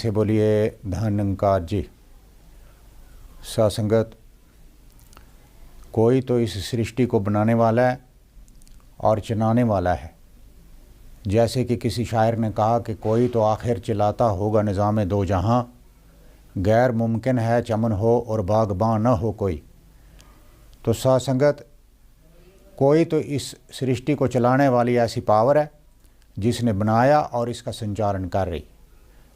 से बोलिए धनंकार जी। सत्संगत, कोई तो इस सृष्टि को बनाने वाला है और चलाने वाला है। जैसे कि किसी शायर ने कहा कि कोई तो आखिर चलाता होगा निज़ाम दो जहां, गैर मुमकिन है चमन हो और बागबां न हो कोई। तो सत्संगत, कोई तो इस सृष्टि को चलाने वाली ऐसी पावर है जिसने बनाया और इसका संचालन कर रही।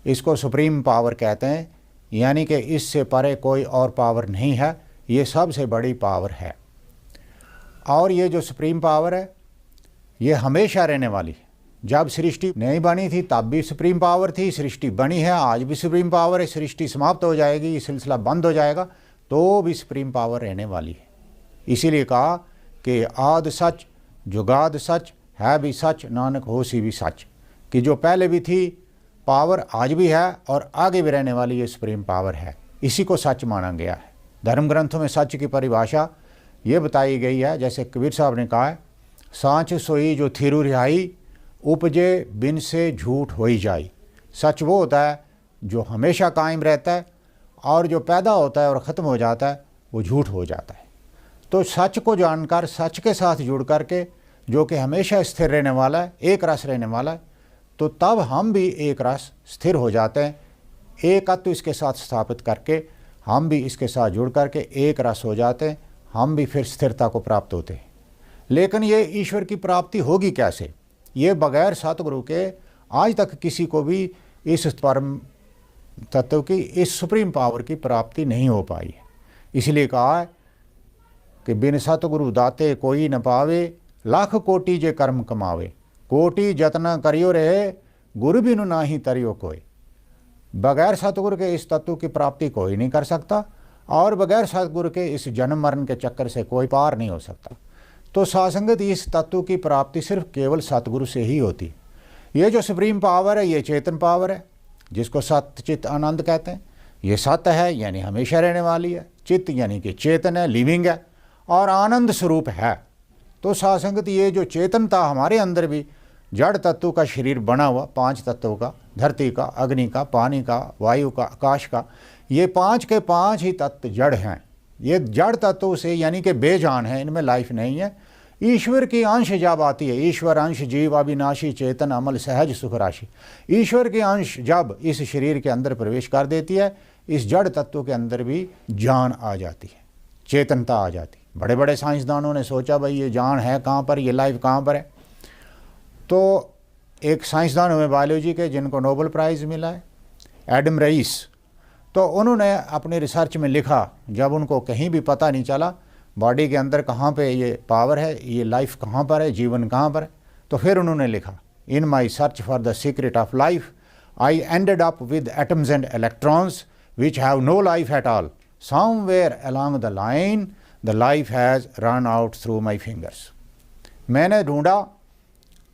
इसको सुप्रीम पावर कहते हैं, यानी कि इससे परे कोई और पावर नहीं है, ये सबसे बड़ी पावर है। और ये जो सुप्रीम पावर है ये हमेशा रहने वाली है। जब सृष्टि नहीं बनी थी तब भी सुप्रीम पावर थी, सृष्टि बनी है आज भी सुप्रीम पावर है। सृष्टि समाप्त हो जाएगी, ये सिलसिला बंद हो जाएगा तो भी सुप्रीम पावर रहने वाली है। इसीलिए कहा कि आद सच जुगाद सच है भी सच, नानक होसी भी सच, कि जो पहले भी थी पावर आज भी है और आगे भी रहने वाली ये सुप्रीम पावर है। इसी को सच माना गया है। धर्म ग्रंथों में सच की परिभाषा ये बताई गई है, जैसे कबीर साहब ने कहा है, सांच सोई जो थिरु रिहाई, उपजे बिन से झूठ होई जाई। सच वो होता है जो हमेशा कायम रहता है, और जो पैदा होता है और ख़त्म हो जाता है वो झूठ हो जाता है। तो सच को जानकर, सच के साथ जुड़ करके, जो कि हमेशा स्थिर रहने वाला है, एक रस रहने वाला है, तो तब हम भी एक रस स्थिर हो जाते हैं। एकत्व इसके साथ स्थापित करके हम भी इसके साथ जुड़ करके एक रस हो जाते हैं, हम भी फिर स्थिरता को प्राप्त होते हैं। लेकिन ये ईश्वर की प्राप्ति होगी कैसे? ये बगैर सतगुरु के आज तक किसी को भी इस परम तत्व की, इस सुप्रीम पावर की प्राप्ति नहीं हो पाई है। इसलिए कहा है कि बिन सतगुरु दाते कोई न पावे, लाख कोटि जे कर्म कमावे, कोटि जतना करियो रहे, गुरु बिनु नाही तरियो कोई। बगैर सतगुरु के इस तत्व की प्राप्ति कोई नहीं कर सकता, और बगैर सतगुरु के इस जन्म मरण के चक्कर से कोई पार नहीं हो सकता। तो सासंगत, इस तत्व की प्राप्ति सिर्फ केवल सतगुरु से ही होती है। ये जो सुप्रीम पावर है ये चेतन पावर है, जिसको सत्य चित्त आनंद कहते हैं। ये सत्य है यानी हमेशा रहने वाली है, चित्त यानी कि चेतन है, लिविंग है, और आनंद स्वरूप है। तो सासंगत, ये जो चेतनता हमारे अंदर भी जड़ तत्व का शरीर बना हुआ, 5 तत्वों का, धरती का, अग्नि का, पानी का, वायु का, आकाश का, ये 5 के 5 ही तत्व जड़ हैं। ये जड़ तत्वों से यानी कि बेजान है, इनमें लाइफ नहीं है। ईश्वर की अंश जब आती है, ईश्वर अंश जीव अविनाशी चेतन अमल सहज सुख राशि, ईश्वर की अंश जब इस शरीर के अंदर प्रवेश कर देती है, इस जड़ तत्व के अंदर भी जान आ जाती है, चेतनता आ जाती है। बड़े बड़े साइंसदानों ने सोचा भाई ये जान है कहाँ पर, ये लाइफ कहाँ पर है। तो एक साइंसदान हुए बायोलॉजी के जिनको नोबेल प्राइज़ मिला है, एडम रईस, तो उन्होंने अपने रिसर्च में लिखा, जब उनको कहीं भी पता नहीं चला बॉडी के अंदर कहाँ पे ये पावर है, ये लाइफ कहाँ पर है, जीवन कहाँ पर है, तो फिर उन्होंने लिखा, in my search for the secret of life I ended up with atoms and electrons which have no life at all, somewhere along the line the life has run out through my fingers. मैंने ढूंढा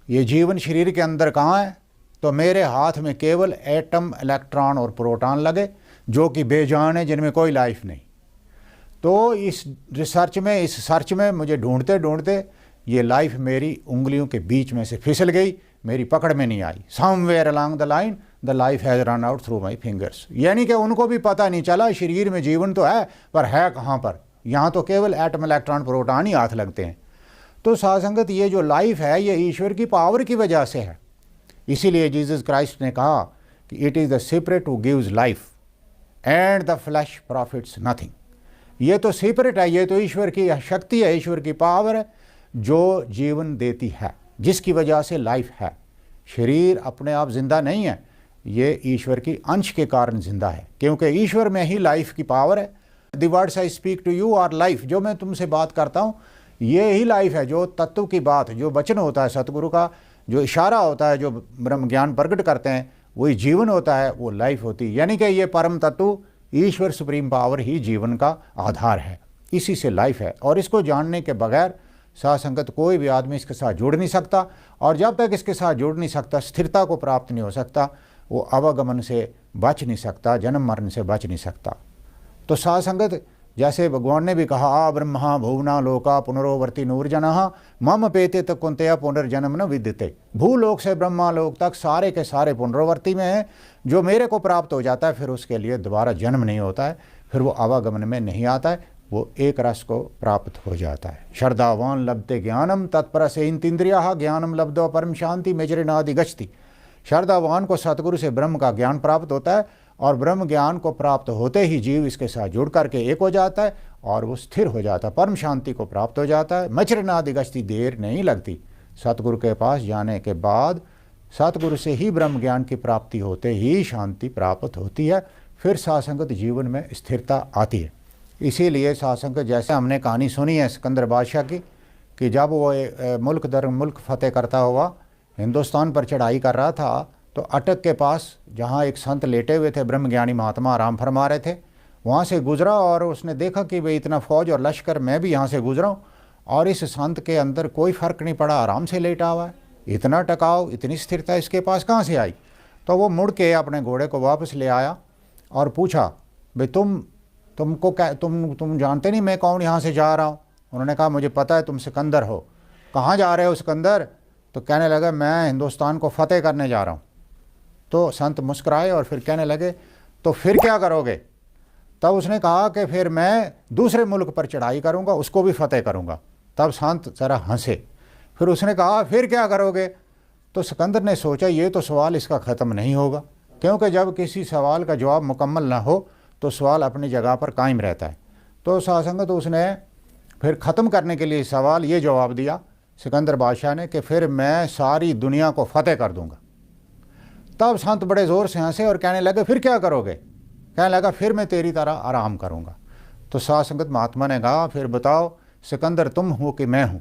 ये जीवन शरीर के अंदर कहाँ है, तो मेरे हाथ में केवल एटम, इलेक्ट्रॉन और प्रोटॉन लगे, जो कि बेजान है, जिनमें कोई लाइफ नहीं। तो इस रिसर्च में, इस सर्च में मुझे ढूंढते ढूंढते ये लाइफ मेरी उंगलियों के बीच में से फिसल गई, मेरी पकड़ में नहीं आई। Somewhere along the line the life has run out through my fingers, यानी कि उनको भी पता नहीं चला शरीर में जीवन तो है, पर है कहाँ पर। यहाँ तो केवल एटम, इलेक्ट्रॉन, प्रोटॉन ही हाथ लगते हैं। तो सासंगत, ये जो लाइफ है ये ईश्वर की पावर की वजह से है। इसीलिए जीसस क्राइस्ट ने कहा कि it is the secret who gives life and the flash profits nothing. ये तो सीक्रेट है, ये तो ईश्वर की शक्ति है, ईश्वर की पावर है जो जीवन देती है, जिसकी वजह से लाइफ है। शरीर अपने आप जिंदा नहीं है, ये ईश्वर की अंश के कारण जिंदा है, क्योंकि ईश्वर में ही लाइफ की पावर है। The words I speak to you are life, जो मैं तुमसे बात करता हूँ ये ही लाइफ है। जो तत्व की बात, जो वचन होता है सतगुरु का, जो इशारा होता है, जो ब्रह्म ज्ञान प्रकट करते हैं, वही जीवन होता है, वो लाइफ होती है। यानी कि ये परम तत्व ईश्वर सुप्रीम पावर ही जीवन का आधार है, इसी से लाइफ है। और इसको जानने के बगैर सासंगत कोई भी आदमी इसके साथ जुड़ नहीं सकता, और जब तक इसके साथ जुड़ नहीं सकता, स्थिरता को प्राप्त नहीं हो सकता, वो अवगमन से बच नहीं सकता, जन्म मरण से बच नहीं सकता। तो सासंगत, जैसे भगवान ने भी कहा आ ब्रह्मा भुवना लोका पुनरोवर्ती नूर्जनः मम पेते तक कुंतया पुनर्जन्म न विद्यते। भूलोक से ब्रह्मा लोक तक सारे के सारे पुनरोवर्ती में हैं। जो मेरे को प्राप्त हो जाता है फिर उसके लिए दोबारा जन्म नहीं होता है, फिर वो आवागमन में नहीं आता है, वो एक रस को प्राप्त हो जाता है। श्रद्धावान लभते ज्ञानम तत्पर से इंद्रिया ज्ञानम लब्धो परम शांति मेजरिनादि गच्छति। श्रद्धावान को सतगुरु से ब्रह्म का ज्ञान प्राप्त होता है और ब्रह्म ज्ञान को प्राप्त होते ही जीव इसके साथ जुड़ करके एक हो जाता है और वो स्थिर हो जाता है, परम शांति को प्राप्त हो जाता है। मचरनादि गच्छति, देर नहीं लगती। सतगुरु के पास जाने के बाद सतगुरु से ही ब्रह्म ज्ञान की प्राप्ति होते ही शांति प्राप्त होती है, फिर सासंगत जीवन में स्थिरता आती है। इसीलिए सासंगत, जैसे हमने कहानी सुनी है सिकंदर बादशाह की, कि जब वो मुल्क दर मुल्क फतेह करता हुआ हिंदुस्तान पर चढ़ाई कर रहा था तो अटक के पास जहाँ एक संत लेटे हुए थे, ब्रह्मज्ञानी महात्मा आराम फरमा रहे थे, वहाँ से गुजरा और उसने देखा कि भाई इतना फौज और लश्कर, मैं भी यहाँ से गुजरा हूँ और इस संत के अंदर कोई फ़र्क नहीं पड़ा, आराम से लेटा हुआ है, इतना टकाव इतनी स्थिरता इसके पास कहाँ से आई। तो वो मुड़ के अपने घोड़े को वापस ले आया और पूछा, भाई तुमको क्या, तुम जानते नहीं मैं कौन, यहाँ से जा रहा हूँ। उन्होंने कहा मुझे पता है तुम सिकंदर हो। कहाँ जा रहे हो सिकंदर? तो कहने लगा मैं हिंदुस्तान को फतेह करने जा रहा हूँ। तो संत मुस्कुराए और फिर कहने लगे तो फिर क्या करोगे? तब उसने कहा कि फिर मैं दूसरे मुल्क पर चढ़ाई करूँगा, उसको भी फतेह करूँगा। तब संत ज़रा हंसे। फिर उसने कहा फिर क्या करोगे? तो सिकंदर ने सोचा ये तो सवाल इसका ख़त्म नहीं होगा, क्योंकि जब किसी सवाल का जवाब मुकम्मल ना हो तो सवाल अपनी जगह पर कायम रहता है। तो सासंगत उसने फिर ख़त्म करने के लिए सवाल ये जवाब दिया सिकंदर बादशाह ने कि फिर मैं सारी दुनिया को फतेह कर दूंगा। तब संत बड़े ज़ोर से हंसे और कहने लगे फिर क्या करोगे? कहने लगा फिर मैं तेरी तरह आराम करूंगा। तो सासंगत महात्मा ने कहा फिर बताओ सिकंदर तुम हो कि मैं हूँ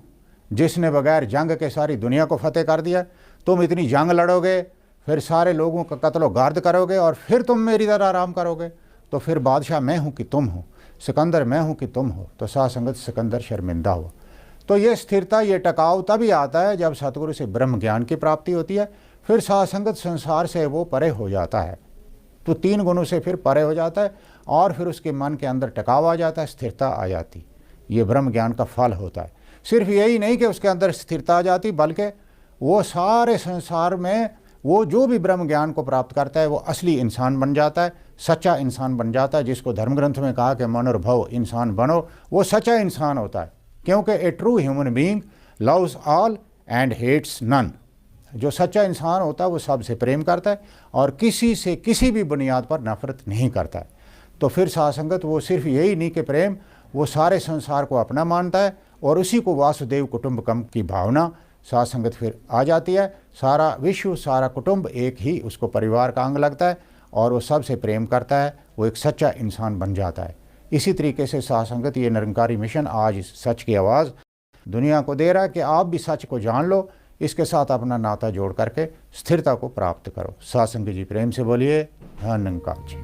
जिसने बगैर जंग के सारी दुनिया को फतेह कर दिया? तुम इतनी जंग लड़ोगे, फिर सारे लोगों का कत्लो गार्द करोगे और फिर तुम मेरी तरह आराम करोगे? तो फिर बादशाह मैं हूँ कि तुम हो, सिकंदर मैं हूँ कि तुम हो। तो सासंगत सिकंदर शर्मिंदा हुआ। तो ये स्थिरता, ये टकाव तभी आता है जब सतगुरु से ब्रह्म ज्ञान की प्राप्ति होती है, फिर सासंगत संसार से वो परे हो जाता है, तो 3 गुणों से फिर परे हो जाता है और फिर उसके मन के अंदर टकाव आ जाता है, स्थिरता आ जाती। ये ब्रह्म ज्ञान का फल होता है। सिर्फ यही नहीं कि उसके अंदर स्थिरता आ जाती, बल्कि वो सारे संसार में वो जो भी ब्रह्म ज्ञान को प्राप्त करता है वो असली इंसान बन जाता है, सच्चा इंसान बन जाता है। जिसको धर्म ग्रंथ में कहा कि मनोर्भव इंसान बनो, वो सच्चा इंसान होता है, क्योंकि a true human being loves all and hates none. जो सच्चा इंसान होता है वो सबसे प्रेम करता है और किसी से किसी भी बुनियाद पर नफरत नहीं करता है। तो फिर सासंगत वो सिर्फ यही नहीं कि प्रेम, वो सारे संसार को अपना मानता है और उसी को वासुदेव कुटुंबकम की भावना सासंगत फिर आ जाती है। सारा विश्व, सारा कुटुंब एक ही उसको परिवार का अंग लगता है और वो सबसे प्रेम करता है, वो एक सच्चा इंसान बन जाता है। इसी तरीके से सासंगत ये निरंकारी मिशन आज सच की आवाज़ दुनिया को दे रहा है कि आप भी सच को जान लो, इसके साथ अपना नाता जोड़ करके स्थिरता को प्राप्त करो। सासंग जी प्रेम से बोलिए, हाँ निरंकार जी।